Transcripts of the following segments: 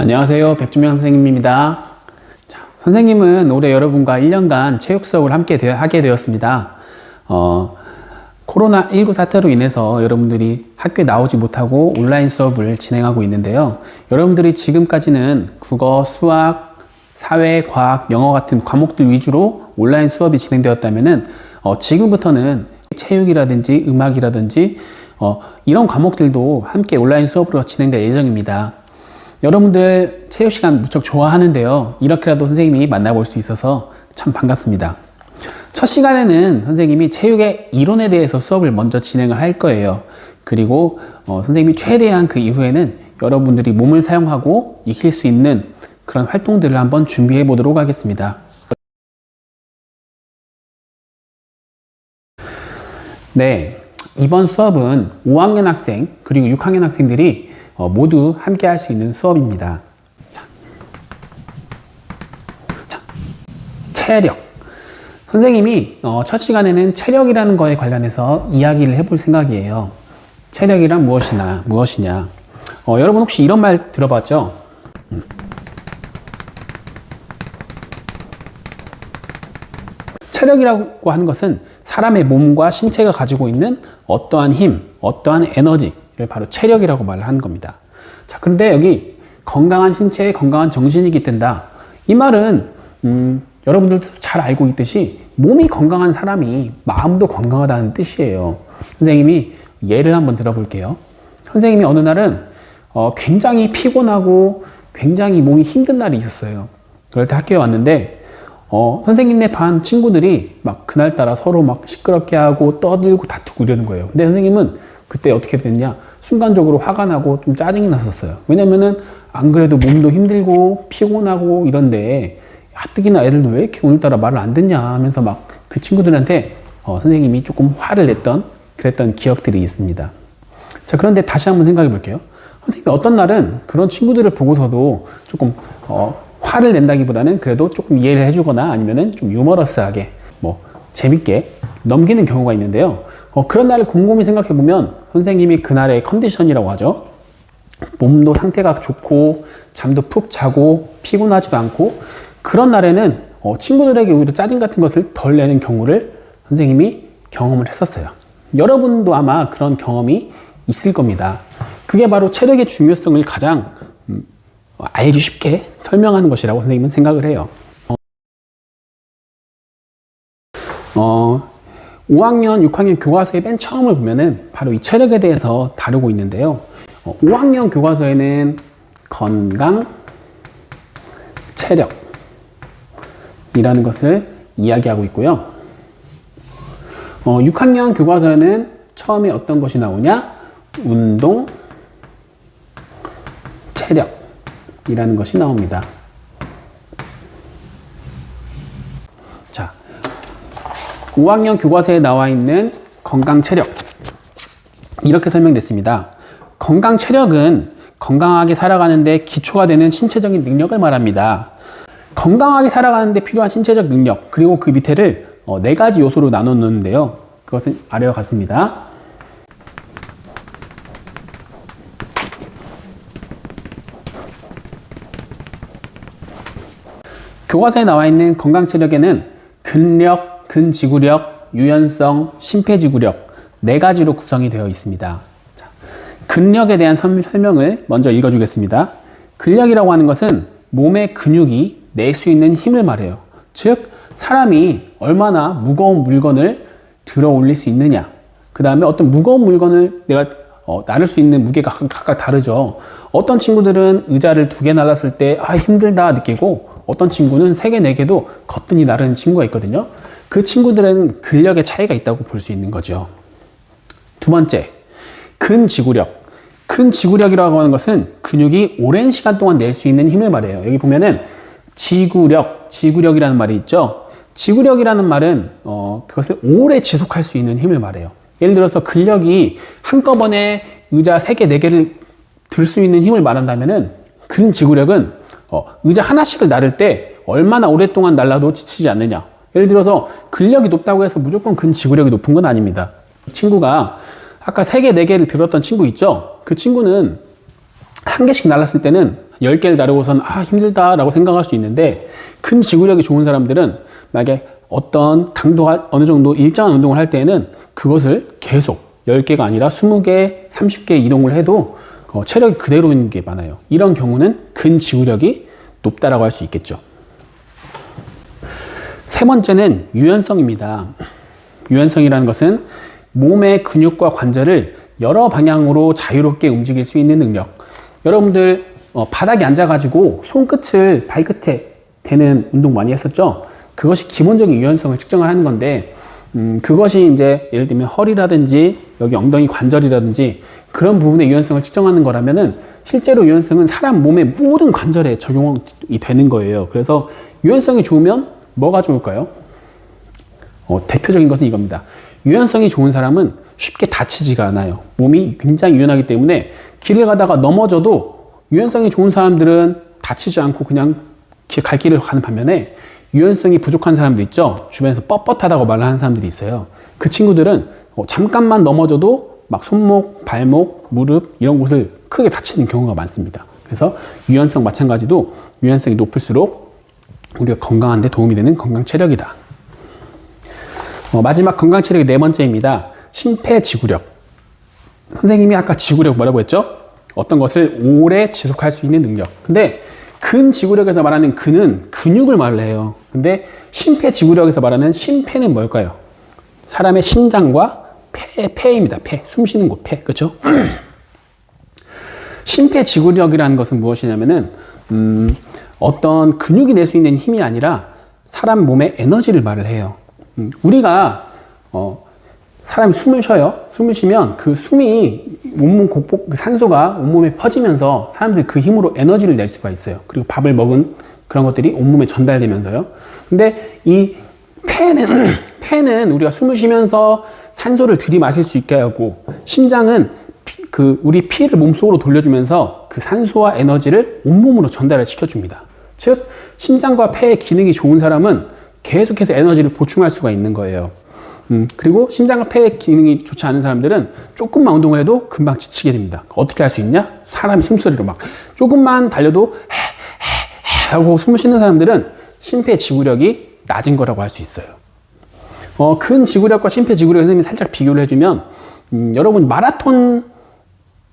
안녕하세요. 백준명 선생님입니다. 자, 선생님은 올해 여러분과 1년간 체육 수업을 함께 하게 되었습니다. 코로나19 사태로 인해서 여러분들이 학교에 나오지 못하고 온라인 수업을 진행하고 있는데요. 여러분들이 지금까지는 국어, 수학, 사회, 과학, 영어 같은 과목들 위주로 온라인 수업이 진행되었다면은 지금부터는 체육이라든지 음악이라든지 이런 과목들도 함께 온라인 수업으로 진행될 예정입니다. 여러분들 체육 시간 무척 좋아하는데요. 이렇게라도 선생님이 만나볼 수 있어서 참 반갑습니다. 첫 시간에는 선생님이 체육의 이론에 대해서 수업을 먼저 진행을 할 거예요. 그리고 선생님이 최대한 그 이후에는 여러분들이 몸을 사용하고 익힐 수 있는 그런 활동들을 한번 준비해 보도록 하겠습니다. 네, 이번 수업은 5학년 학생 그리고 6학년 학생들이 모두 함께 할 수 있는 수업입니다. 자, 체력. 선생님이 첫 시간에는 체력이라는 거에 관련해서 이야기를 해볼 생각이에요. 체력이란 무엇이냐. 여러분 혹시 이런 말 들어봤죠? 체력이라고 하는 것은 사람의 몸과 신체가 가지고 있는 어떠한 힘, 어떠한 에너지를 바로 체력이라고 말을 하는 겁니다. 자, 그런데 여기 건강한 신체에 건강한 정신이 깃든다. 이 말은 여러분들도 잘 알고 있듯이 몸이 건강한 사람이 마음도 건강하다는 뜻이에요. 선생님이 예를 한번 들어볼게요. 선생님이 어느 날은 굉장히 피곤하고 굉장히 몸이 힘든 날이 있었어요. 그럴 때 학교에 왔는데 선생님네 반 친구들이 막 그날따라 서로 막 시끄럽게 하고 떠들고 다투고 이러는 거예요. 근데 선생님은 그때 어떻게 됐냐? 순간적으로 화가 나고 좀 짜증이 났었어요. 왜냐면은 안 그래도 몸도 힘들고 피곤하고 이런데 가뜩이나 애들도 왜 이렇게 오늘따라 말을 안 듣냐 하면서 막 그 친구들한테 선생님이 조금 화를 냈던 그랬던 기억들이 있습니다. 자, 그런데 다시 한번 생각해 볼게요. 선생님이 어떤 날은 그런 친구들을 보고서도 조금 화를 낸다기보다는 그래도 조금 이해를 해주거나 아니면은 좀 유머러스하게 재밌게 넘기는 경우가 있는데요. 그런 날을 곰곰이 생각해 보면 선생님이 그날의 컨디션이라고 하죠. 몸도 상태가 좋고 잠도 푹 자고 피곤하지도 않고 그런 날에는 친구들에게 오히려 짜증 같은 것을 덜 내는 경우를 선생님이 경험을 했었어요. 여러분도 아마 그런 경험이 있을 겁니다. 그게 바로 체력의 중요성을 가장 알기 쉽게 설명하는 것이라고 선생님은 생각을 해요. 5학년, 6학년 교과서의 맨 처음을 보면은 바로 이 체력에 대해서 다루고 있는데요. 5학년 교과서에는 건강, 체력이라는 것을 이야기하고 있고요. 6학년 교과서에는 처음에 어떤 것이 나오냐? 운동, 체력이라는 것이 나옵니다. 자, 5학년 교과서에 나와 있는 건강 체력 이렇게 설명됐습니다. 건강 체력은 건강하게 살아가는데 기초가 되는 신체적인 능력을 말합니다. 건강하게 살아가는데 필요한 신체적 능력 그리고 그 밑에를 4가지 요소로 나눠 놓는데요. 그것은 아래와 같습니다. 교과서에 나와 있는 건강 체력에는 근력, 근지구력, 유연성, 심폐지구력 4가지로 구성이 되어 있습니다. 자, 근력에 대한 설명을 먼저 읽어주겠습니다. 근력이라고 하는 것은 몸의 근육이 낼 수 있는 힘을 말해요. 즉 사람이 얼마나 무거운 물건을 들어 올릴 수 있느냐, 그 다음에 어떤 무거운 물건을 내가 나를 수 있는 무게가 각각 다르죠. 어떤 친구들은 의자를 2개 날랐을 때 힘들다 느끼고 어떤 친구는 3개, 4개도 거뜬히 나르는 친구가 있거든요. 그 친구들은 근력의 차이가 있다고 볼 수 있는 거죠. 두 번째, 근지구력. 근지구력이라고 하는 것은 근육이 오랜 시간 동안 낼 수 있는 힘을 말해요. 여기 보면은 지구력이라는 말이 있죠. 지구력이라는 말은 그것을 오래 지속할 수 있는 힘을 말해요. 예를 들어서 근력이 한꺼번에 의자 3개, 4개를 들 수 있는 힘을 말한다면은 근지구력은 의자 하나씩을 나를 때 얼마나 오랫동안 날라도 지치지 않느냐. 예를 들어서 근력이 높다고 해서 무조건 근지구력이 높은 건 아닙니다. 친구가 아까 3개, 4개를 들었던 친구 있죠? 그 친구는 한 개씩 날랐을 때는 10개를 나르고선 힘들다라고 생각할 수 있는데, 근 지구력이 좋은 사람들은 만약에 어떤 강도가 어느 정도 일정한 운동을 할 때에는 그것을 계속 10개가 아니라 20개, 30개 이동을 해도 체력이 그대로 있는 게 많아요. 이런 경우는 근 지구력이 높다라고 할 수 있겠죠. 세 번째는 유연성입니다. 유연성이라는 것은 몸의 근육과 관절을 여러 방향으로 자유롭게 움직일 수 있는 능력. 여러분들 바닥에 앉아가지고 손끝을 발끝에 대는 운동 많이 했었죠? 그것이 기본적인 유연성을 측정을 하는 건데, 그것이 이제 예를 들면 허리라든지 여기 엉덩이 관절이라든지 그런 부분의 유연성을 측정하는 거라면은, 실제로 유연성은 사람 몸의 모든 관절에 적용이 되는 거예요. 그래서 유연성이 좋으면 뭐가 좋을까요? 대표적인 것은 이겁니다. 유연성이 좋은 사람은 쉽게 다치지가 않아요. 몸이 굉장히 유연하기 때문에 길을 가다가 넘어져도, 유연성이 좋은 사람들은 다치지 않고 그냥 갈 길을 가는 반면에, 유연성이 부족한 사람들 있죠? 주변에서 뻣뻣하다고 말을 하는 사람들이 있어요. 그 친구들은 잠깐만 넘어져도 막 손목, 발목, 무릎 이런 곳을 크게 다치는 경우가 많습니다. 그래서 유연성 마찬가지도 유연성이 높을수록 우리가 건강한 데 도움이 되는 건강 체력이다. 마지막 건강 체력이 네 번째입니다. 심폐지구력. 선생님이 아까 지구력 뭐라고 했죠? 어떤 것을 오래 지속할 수 있는 능력. 근데 근지구력에서 말하는 근은 근육을 말해요. 근데 심폐지구력에서 말하는 심폐는 뭘까요? 사람의 심장과 폐입니다. 폐. 숨 쉬는 곳, 폐. 그렇죠? 심폐지구력이라는 것은 무엇이냐면은, 어떤 근육이 낼 수 있는 힘이 아니라 사람 몸의 에너지를 말을 해요. 우리가 사람이 숨을 쉬어요. 숨을 쉬면 그 숨이 온몸 곳곳 산소가 온몸에 퍼지면서 사람들이 그 힘으로 에너지를 낼 수가 있어요. 그리고 밥을 먹은 그런 것들이 온몸에 전달되면서요. 근데 이 폐는 우리가 숨을 쉬면서 산소를 들이마실 수 있게 하고, 심장은 우리 피를 몸속으로 돌려주면서 그 산소와 에너지를 온몸으로 전달을 시켜줍니다. 즉, 심장과 폐의 기능이 좋은 사람은 계속해서 에너지를 보충할 수가 있는 거예요. 그리고 심장과 폐의 기능이 좋지 않은 사람들은 조금만 운동을 해도 금방 지치게 됩니다. 어떻게 할 수 있냐? 사람이 숨소리로 막 조금만 달려도 하고 숨을 쉬는 사람들은 심폐지구력이 낮은 거라고 할 수 있어요. 근지구력과 심폐지구력 선생님이 살짝 비교를 해주면, 여러분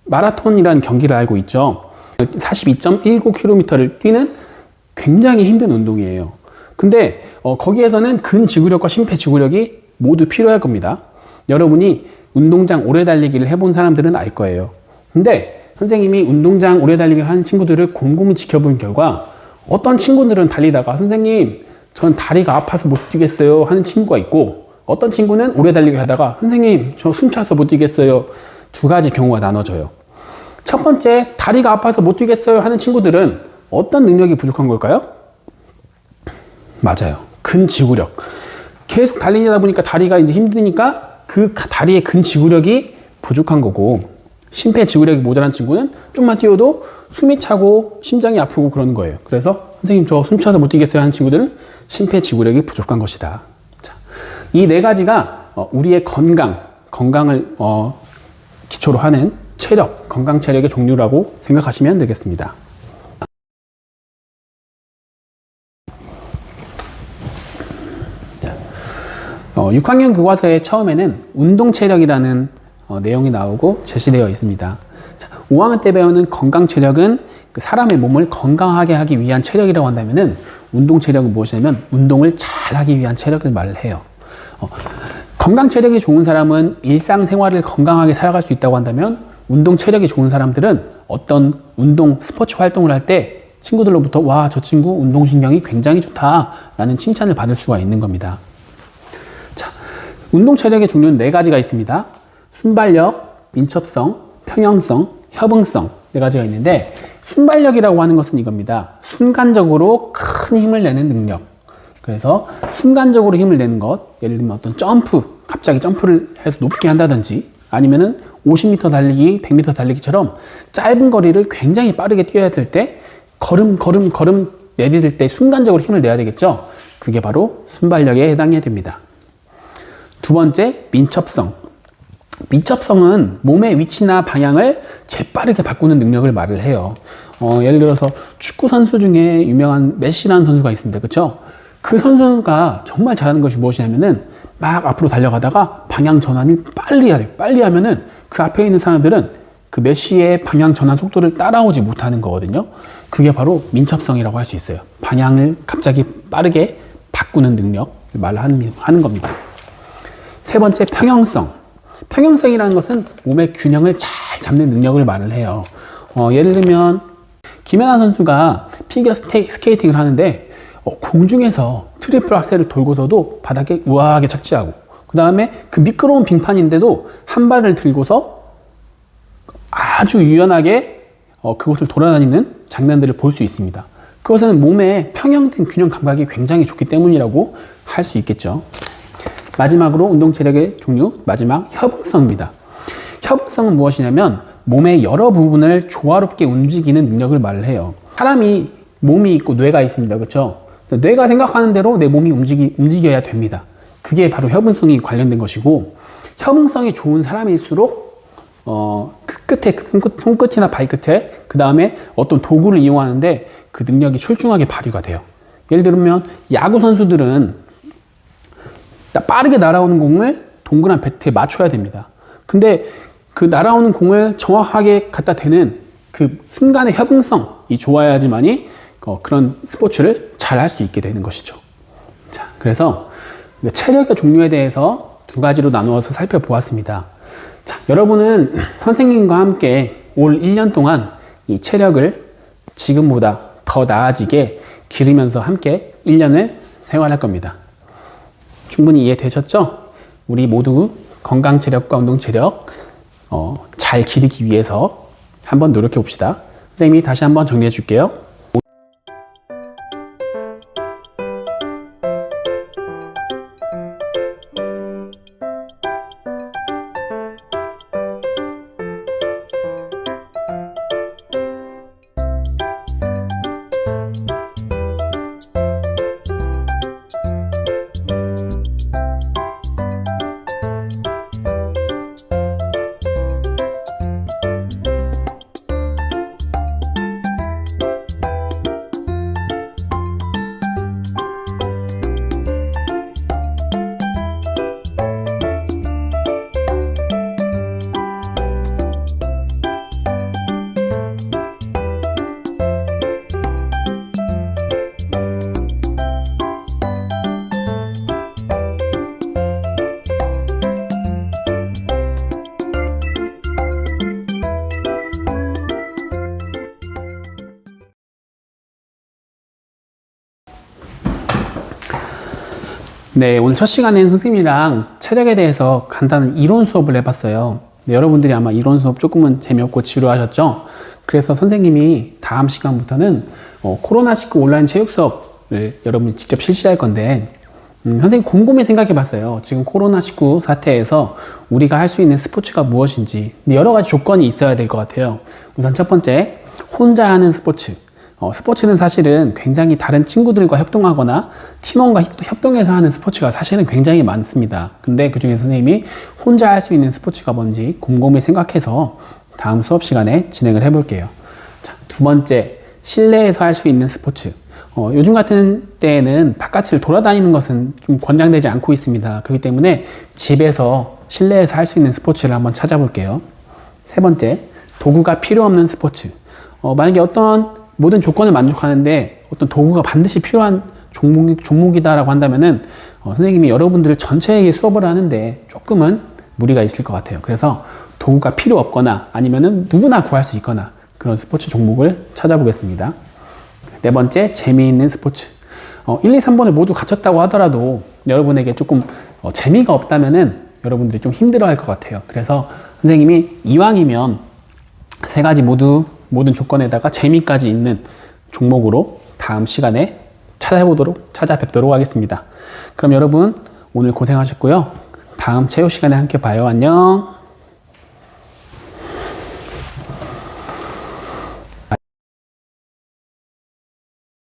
마라톤이라는 경기를 알고 있죠? 42.19km를 뛰는 굉장히 힘든 운동이에요. 근데 거기에서는 근지구력과 심폐지구력이 모두 필요할 겁니다. 여러분이 운동장 오래 달리기를 해본 사람들은 알 거예요. 근데 선생님이 운동장 오래 달리기를 하는 친구들을 곰곰이 지켜본 결과, 어떤 친구들은 달리다가 선생님 전 다리가 아파서 못 뛰겠어요 하는 친구가 있고, 어떤 친구는 오래 달리기를 하다가 선생님 저 숨차서 못 뛰겠어요. 두 가지 경우가 나눠져요. 첫 번째, 다리가 아파서 못 뛰겠어요 하는 친구들은 어떤 능력이 부족한 걸까요? 맞아요. 근지구력. 계속 달리다 보니까 다리가 이제 힘드니까 그 다리의 근지구력이 부족한 거고, 심폐지구력이 모자란 친구는 좀만 뛰어도 숨이 차고 심장이 아프고 그러는 거예요. 그래서 선생님 저 숨차서 못 뛰겠어요 하는 친구들은 심폐지구력이 부족한 것이다. 자, 이 네 가지가 우리의 건강을 기초로 하는 체력, 건강 체력의 종류라고 생각하시면 되겠습니다. 6학년 교과서의 처음에는 운동체력이라는 내용이 나오고 제시되어 있습니다. 5학년 때 배우는 건강체력은 사람의 몸을 건강하게 하기 위한 체력이라고 한다면, 운동체력은 무엇이냐면 운동을 잘하기 위한 체력을 말해요. 건강체력이 좋은 사람은 일상생활을 건강하게 살아갈 수 있다고 한다면, 운동체력이 좋은 사람들은 어떤 스포츠 활동을 할 때 친구들로부터 와, 저 친구 운동신경이 굉장히 좋다 라는 칭찬을 받을 수가 있는 겁니다. 운동 체력의 종류는 네 가지가 있습니다. 순발력, 민첩성, 평형성, 협응성 네 가지가 있는데, 순발력이라고 하는 것은 이겁니다. 순간적으로 큰 힘을 내는 능력. 그래서 순간적으로 힘을 내는 것, 예를 들면 어떤 갑자기 점프를 해서 높게 한다든지, 아니면은 50m 달리기, 100m 달리기처럼 짧은 거리를 굉장히 빠르게 뛰어야 될 때 걸음 내디딜 때 순간적으로 힘을 내야 되겠죠. 그게 바로 순발력에 해당이 됩니다. 두 번째, 민첩성. 민첩성은 몸의 위치나 방향을 재빠르게 바꾸는 능력을 말을 해요. 예를 들어서 축구 선수 중에 유명한 메시라는 선수가 있습니다. 그렇죠? 그 선수가 정말 잘하는 것이 무엇이냐면은 막 앞으로 달려가다가 방향 전환을 빨리 해야 돼요. 빨리 하면은 그 앞에 있는 사람들은 그 메시의 방향 전환 속도를 따라오지 못하는 거거든요. 그게 바로 민첩성이라고 할 수 있어요. 방향을 갑자기 빠르게 바꾸는 능력을 말하는 겁니다. 세 번째, 평형성. 평형성이라는 것은 몸의 균형을 잘 잡는 능력을 말을 해요. 예를 들면 김연아 선수가 피겨 스케이팅을 하는데 공중에서 트리플 악셀을 돌고서도 바닥에 우아하게 착지하고, 그 다음에 그 미끄러운 빙판인데도 한 발을 들고서 아주 유연하게 그곳을 돌아다니는 장면들을 볼 수 있습니다. 그것은 몸의 평형된 균형 감각이 굉장히 좋기 때문이라고 할 수 있겠죠. 마지막으로 운동 체력의 종류, 마지막 협응성입니다. 협응성은 무엇이냐면 몸의 여러 부분을 조화롭게 움직이는 능력을 말을 해요. 사람이 몸이 있고 뇌가 있습니다. 그렇죠? 뇌가 생각하는 대로 내 몸이 움직여야 됩니다. 그게 바로 협응성이 관련된 것이고, 협응성이 좋은 사람일수록 그 끝에 손끝이나 발끝에, 그 다음에 어떤 도구를 이용하는데 그 능력이 출중하게 발휘가 돼요. 예를 들면 야구 선수들은 빠르게 날아오는 공을 동그란 배트에 맞춰야 됩니다. 근데 그 날아오는 공을 정확하게 갖다 대는 그 순간의 협응성이 좋아야지만이 그런 스포츠를 잘 할 수 있게 되는 것이죠. 자, 그래서 체력의 종류에 대해서 두 가지로 나누어서 살펴보았습니다. 자, 여러분은 선생님과 함께 올 1년 동안 이 체력을 지금보다 더 나아지게 기르면서 함께 1년을 생활할 겁니다. 충분히 이해되셨죠? 우리 모두 건강 체력과 운동 체력 잘 기르기 위해서 한번 노력해 봅시다. 선생님이 다시 한번 정리해 줄게요. 네, 오늘 첫 시간에는 선생님이랑 체력에 대해서 간단한 이론 수업을 해봤어요. 네, 여러분들이 아마 이론 수업 조금은 재미없고 지루하셨죠? 그래서 선생님이 다음 시간부터는 코로나19 온라인 체육 수업을 여러분이 직접 실시할 건데, 선생님 곰곰이 생각해 봤어요. 지금 코로나19 사태에서 우리가 할 수 있는 스포츠가 무엇인지 여러 가지 조건이 있어야 될 것 같아요. 우선 첫 번째, 혼자 하는 스포츠. 스포츠는 사실은 굉장히 다른 친구들과 협동하거나 팀원과 협동해서 하는 스포츠가 사실은 굉장히 많습니다. 근데 그 중에 선생님이 혼자 할 수 있는 스포츠가 뭔지 곰곰이 생각해서 다음 수업 시간에 진행을 해볼게요. 자, 두 번째, 실내에서 할 수 있는 스포츠. 요즘 같은 때에는 바깥을 돌아다니는 것은 좀 권장되지 않고 있습니다. 그렇기 때문에 집에서 실내에서 할 수 있는 스포츠를 한번 찾아볼게요. 세 번째, 도구가 필요 없는 스포츠. 만약에 모든 조건을 만족하는데 어떤 도구가 반드시 필요한 종목이다라고 한다면은 선생님이 여러분들 전체에게 수업을 하는데 조금은 무리가 있을 것 같아요. 그래서 도구가 필요 없거나 아니면은 누구나 구할 수 있거나 그런 스포츠 종목을 찾아보겠습니다. 네 번째, 재미있는 스포츠. 1, 2, 3번을 모두 갖췄다고 하더라도 여러분에게 조금 재미가 없다면은 여러분들이 좀 힘들어 할 것 같아요. 그래서 선생님이 이왕이면 세 가지 모든 조건에다가 재미까지 있는 종목으로 다음 시간에 찾아뵙도록 하겠습니다. 그럼 여러분 오늘 고생하셨고요. 다음 체육 시간에 함께 봐요. 안녕.